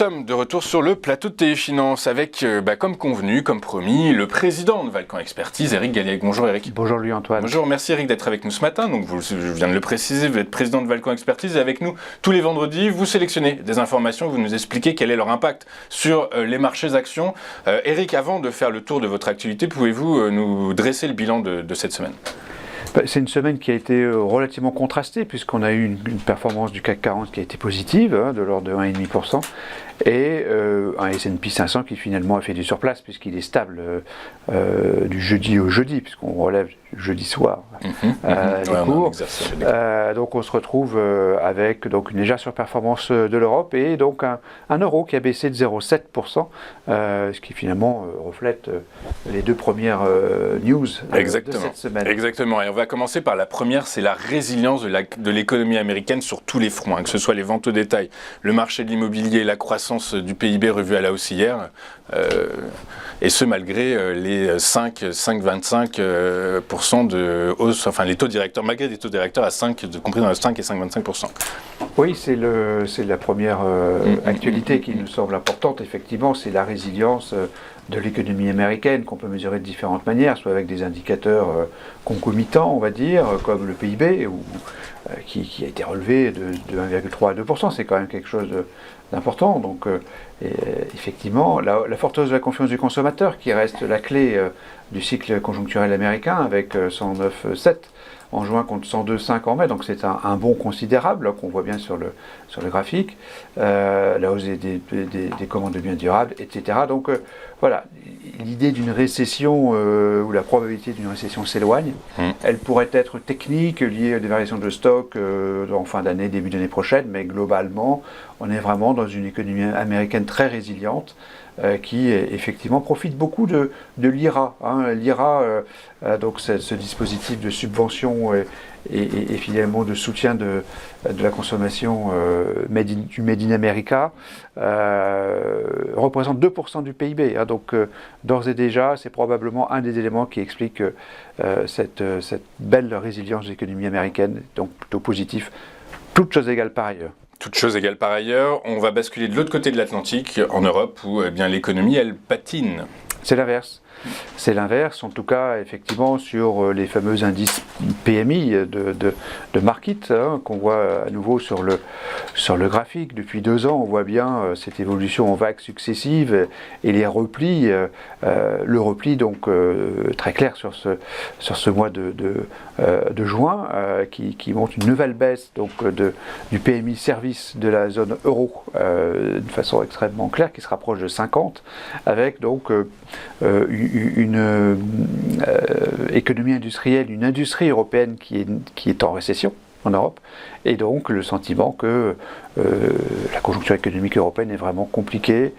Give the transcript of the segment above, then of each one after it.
sommes de retour sur le plateau de Téléfinance avec, comme convenu, comme promis, le président de Valcan Expertise, Eric Gallec. Bonjour Eric. Bonjour Louis-Antoine. Bonjour, merci Eric d'être avec nous ce matin. Donc je viens de le préciser, vous êtes président de Valcan Expertise et avec nous tous les vendredis, vous sélectionnez des informations, vous nous expliquez quel est leur impact sur les marchés actions. Eric, avant de faire le tour de votre activité, pouvez-vous nous dresser le bilan de cette semaine ? C'est une semaine qui a été relativement contrastée puisqu'on a eu une performance du CAC 40 qui a été positive, de l'ordre de 1,5%, et un S&P 500 qui finalement a fait du surplace puisqu'il est stable du jeudi au jeudi, puisqu'on relève jeudi soir les cours. Donc on se retrouve avec une légère surperformance de l'Europe et donc un euro qui a baissé de 0,7%, ce qui finalement reflète les deux premières news de cette semaine. Exactement, et on va commencer par la première, c'est la résilience de l'économie américaine sur tous les fronts, que ce soit les ventes au détail, le marché de l'immobilier, la croissance du PIB revu à la hausse hier, et ce malgré les 5,25% de hausse, enfin les taux directeurs, malgré des taux directeurs à 5, compris dans le 5 et 5,25%. Oui, c'est la première actualité qui nous semble importante. Effectivement, c'est la résilience de l'économie américaine qu'on peut mesurer de différentes manières, soit avec des indicateurs concomitants, on va dire, comme le PIB, qui a été relevé de 1,3 à 2%. C'est quand même quelque chose d'important. Donc, effectivement, la forte hausse de la confiance du consommateur, qui reste la clé du cycle conjoncturel américain, avec 109,7 en juin contre 102,5 en mai, donc c'est un bond considérable qu'on voit bien sur le graphique, la hausse des commandes de biens durables, etc. Donc voilà, l'idée d'une récession ou la probabilité d'une récession s'éloigne. Elle pourrait être technique, liée à des variations de stock en fin d'année, début d'année prochaine, mais globalement, on est vraiment dans une économie américaine très résiliente, qui effectivement profite beaucoup de l'IRA. L'IRA, donc ce dispositif de subvention et finalement de soutien de la consommation du Made in America, représente 2% du PIB. Donc d'ores et déjà, c'est probablement un des éléments qui explique cette belle résilience de l'économie américaine, donc plutôt positif, toutes choses égales par ailleurs. Toutes choses égales par ailleurs, on va basculer de l'autre côté de l'Atlantique, en Europe, où l'économie, elle patine. C'est l'inverse. C'est l'inverse, en tout cas, effectivement, sur les fameux indices PMI de Markit, qu'on voit à nouveau sur le graphique. Depuis 2 ans, on voit bien cette évolution en vagues successives et les replis, le repli donc très clair sur ce mois de juin, qui montre une nouvelle baisse donc du PMI service de la zone euro de façon extrêmement claire, qui se rapproche de 50, avec donc une économie industrielle, une industrie européenne qui est en récession en Europe, et donc le sentiment que la conjoncture économique européenne est vraiment compliquée,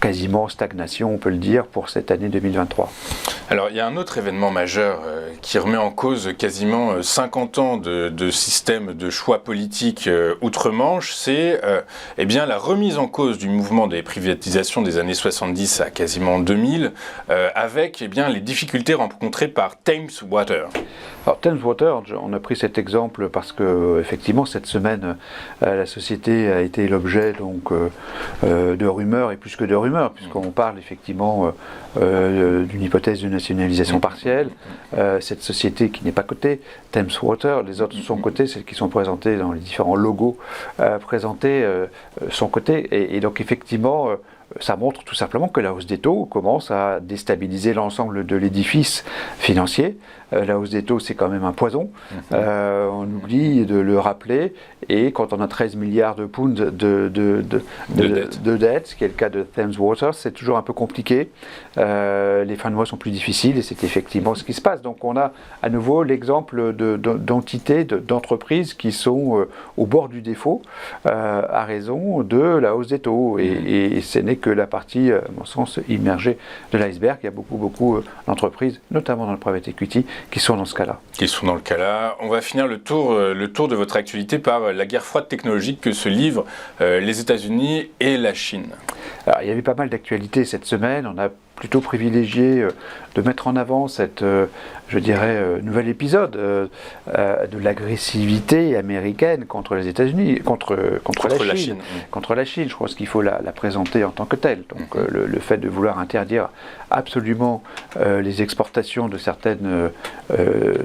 quasiment stagnation, on peut le dire, pour cette année 2023. Alors il y a un autre événement majeur qui remet en cause quasiment 50 ans de système de choix politiques outre-Manche, c'est la remise en cause du mouvement des privatisations des années 70 à quasiment 2000, avec les difficultés rencontrées par Thames Water. Alors Thames Water, on a pris cet exemple parce que effectivement cette semaine la société a été l'objet donc de rumeurs, et plus que de rumeurs, puisqu'on parle effectivement d'une hypothèse de nationalisation partielle. Cette société qui n'est pas cotée, Thames Water, les autres sont cotées, celles qui sont présentées dans les différents logos présentés sont cotées, et donc effectivement ça montre tout simplement que la hausse des taux commence à déstabiliser l'ensemble de l'édifice financier. La hausse des taux, c'est quand même un poison. On oublie de le rappeler. Et quand on a 13 milliards de pounds de dettes, ce qui est le cas de Thames Water, c'est toujours un peu compliqué. Les fins de mois sont plus difficiles et c'est effectivement ce qui se passe. Donc on a à nouveau l'exemple d'entités, d'entreprises qui sont au bord du défaut à raison de la hausse des taux. Et ce n'est que la partie, à mon sens, immergée de l'iceberg. Il y a beaucoup d'entreprises, notamment dans le private equity, qui sont dans ce cas-là. On va finir le tour de votre actualité par la guerre froide technologique que se livrent les États-Unis et la Chine. Alors, il y avait pas mal d'actualités cette semaine. On a plutôt privilégié de mettre en avant cette, je dirais, nouvel épisode de l'agressivité américaine contre les États-Unis, contre la Chine. Contre la Chine, je pense qu'il faut la présenter en tant que telle. Donc le fait de vouloir interdire absolument les exportations de certaines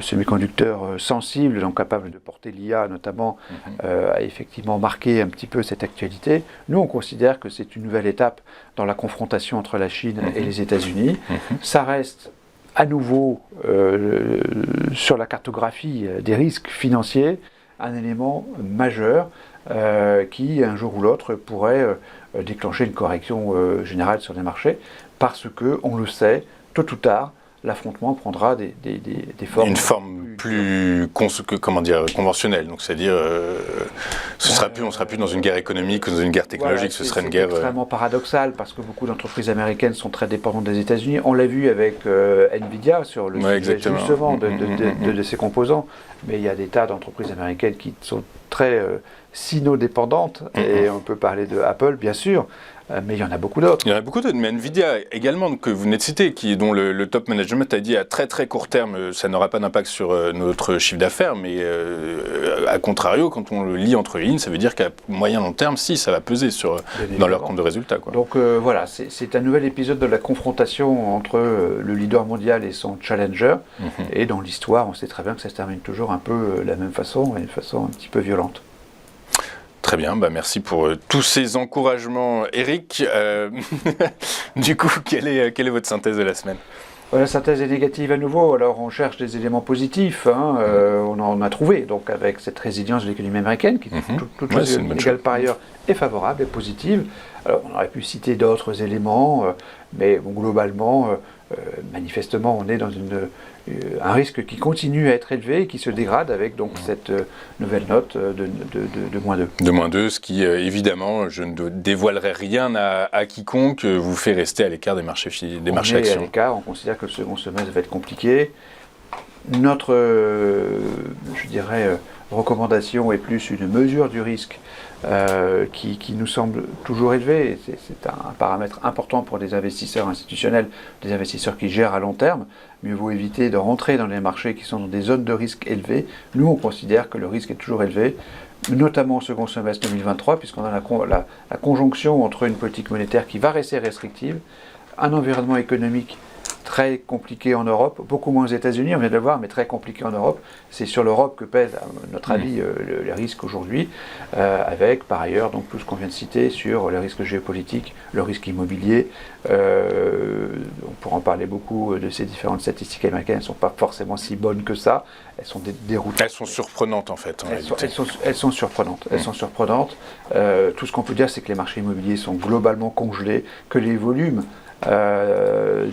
semi-conducteurs sensibles, donc capables de porter l'IA notamment, a effectivement marqué un petit peu cette actualité. Nous, on considère que c'est une nouvelle étape dans la confrontation entre la Chine et les États-Unis. Ça reste à nouveau sur la cartographie des risques financiers un élément majeur qui, un jour ou l'autre, pourrait déclencher une correction générale sur les marchés, parce que, on le sait, tôt ou tard, l'affrontement prendra des formes... Une forme plus conventionnelle, donc c'est-à-dire on ne sera plus dans une guerre économique ou dans une guerre technologique, ce serait une guerre... C'est extrêmement paradoxal, parce que beaucoup d'entreprises américaines sont très dépendantes des États-Unis. On l'a vu avec Nvidia sur le sujet justement de ses composants, mais il y a des tas d'entreprises américaines qui sont très sino-dépendantes, et on peut parler de Apple, bien sûr, mais il y en a beaucoup d'autres. Il y en a beaucoup d'autres, mais Nvidia également, que vous venez de citer, dont le top management a dit à très très court terme, ça n'aura pas d'impact sur notre chiffre d'affaires, mais à contrario, quand on le lit entre les lignes, ça veut dire qu'à moyen long terme, si, ça va peser dans leur compte de résultats. Donc voilà, c'est un nouvel épisode de la confrontation entre le leader mondial et son challenger, et dans l'histoire, on sait très bien que ça se termine toujours un peu de la même façon, et une façon un petit peu violente. Très bien, merci pour tous ces encouragements, Eric. Du coup, quelle est votre synthèse de la semaine ? La synthèse est négative à nouveau, alors on cherche des éléments positifs, on en a trouvé, donc avec cette résilience de l'économie américaine, qui toute chose égale par ailleurs est favorable et positive. Alors on aurait pu citer d'autres éléments, mais globalement, manifestement, on est dans un risque qui continue à être élevé et qui se dégrade avec donc cette nouvelle note de -2. De -2, ce qui, évidemment, je ne dévoilerai rien à quiconque, vous fait rester à l'écart des marchés actions. On est à l'écart, on considère que le second semestre va être compliqué. Notre, je dirais, recommandation est plus une mesure du risque qui nous semble toujours élevé. C'est un paramètre important pour des investisseurs institutionnels, des investisseurs qui gèrent à long terme. Mieux vaut éviter de rentrer dans les marchés qui sont dans des zones de risque élevées. Nous, on considère que le risque est toujours élevé, notamment au second semestre 2023, puisqu'on a la conjonction entre une politique monétaire qui va rester restrictive, un environnement économique très compliqué en Europe, beaucoup moins aux États-Unis, on vient de le voir, mais très compliqué en Europe. C'est sur l'Europe que pèse, à notre avis, les risques aujourd'hui, avec par ailleurs donc tout ce qu'on vient de citer sur les risques géopolitiques, le risque immobilier. On pourra en parler beaucoup de ces différentes statistiques américaines, elles ne sont pas forcément si bonnes que ça, elles sont déroutantes. Elles sont surprenantes en fait. Elles sont surprenantes. Elles sont surprenantes. Tout ce qu'on peut dire, c'est que les marchés immobiliers sont globalement congelés, que les volumes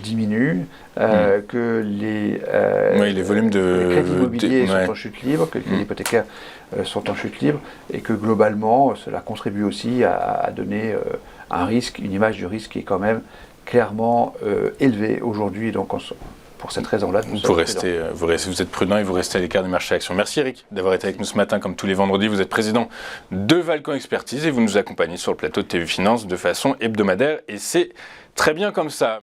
diminue, que les volumes de crédits immobiliers sont en chute libre, que les crédits hypothécaires sont en chute libre, et que globalement cela contribue aussi à donner un risque, une image du risque qui est quand même clairement élevée aujourd'hui. Donc pour cette raison-là, vous êtes prudent et vous restez à l'écart des marchés actions. Merci Eric d'avoir été avec nous ce matin, comme tous les vendredis. Vous êtes président de Valcon Expertise et vous nous accompagnez sur le plateau de TV Finance de façon hebdomadaire, et c'est très bien comme ça.